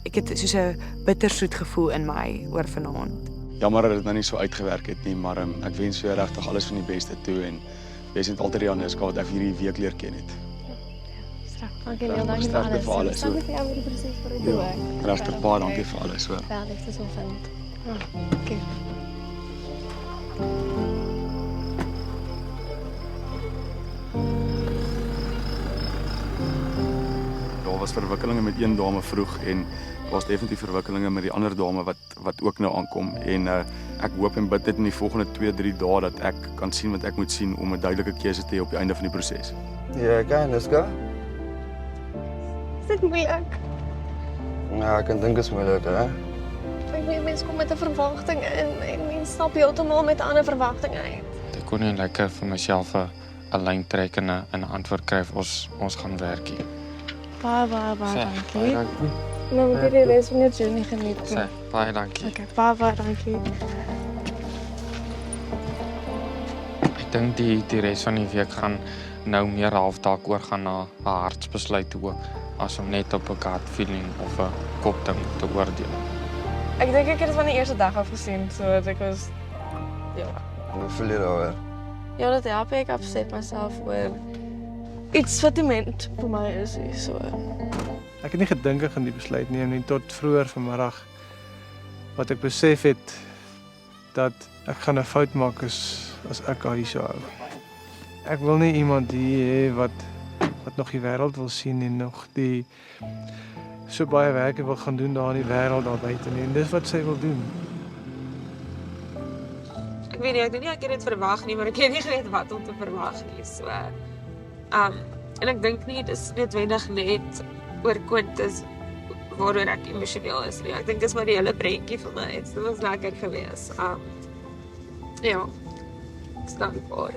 Ek het soos 'n bittersoet gevoel in my oor vanaand. Jammer dat dit nou nie so uitgewerk het nie, maar ek wens jou regtig alles van die beste toe en wees net altyd die Anuska wat ek hierdie week leer ken het. Dankie Neil, dankie vir Sterkte vir alles. Dankie vir jou vir die proses vir die doen. Regtig baie dankie vir alles, hoor. Ja, dit is so fijn. Oké. Daar was verwikkelinge met een dame vroeg en daar was definitief verwikkelinge met die ander dame wat ook nou aankom en ek hoop en bid dit in die volgende 2-3 dae dat ek kan sien wat ek moet sien om 'n duidelike keuse te hê op die einde van die proses. Ja, okay, Anuska? Is dit moeilijk? Ja, ek kan dink dit is moeilik, hè? Ek weet, mense kom met 'n verwagting en mense stap heeltemal met 'n ander verwagting uit. Ek kon nie lekker vir myself 'n lyn trek en 'n antwoord kry of ons gaan werk hier. Baie dankie. Nou moet jy die res van jou journey geniet. Sê, baie dankie. Okay, baie dankie. Ek dink die res van die week gaan nou meer halfdaag oorgaan na 'n hartsbesluit toe as om net op 'n gut feeling of 'n kopding te oordeel. Ek dink ek het dit van die eerste dag af gesien, so ek was ja. Hoe voel jy daaroor? Ja, dat help ek upset myself oor iets wat die mens vir my is, so. Ek het nie gedink ek gaan die besluit neem nie tot vroeër vanmiddag wat ek besef het dat ek gaan 'n fout maak as ek haar hier sou hou. Ek wil nie iemand hier hê wat nog die wêreld wil sien en nog die so baie werk wil gaan doen daar in die wêreld daar buite nie. En dis wat sy wil doen. Ek weet nie, ek dink nie ek het dit verwag nie, maar ek het nie geweet wat om te verwag nie. So en ek dink nie dis noodwendig net oor Quintus waaroor ek emosioneel is nie. Ek dink dis maar die hele prentjie vir my. Dit was lekker geweest. Ja. Dis dankbaar.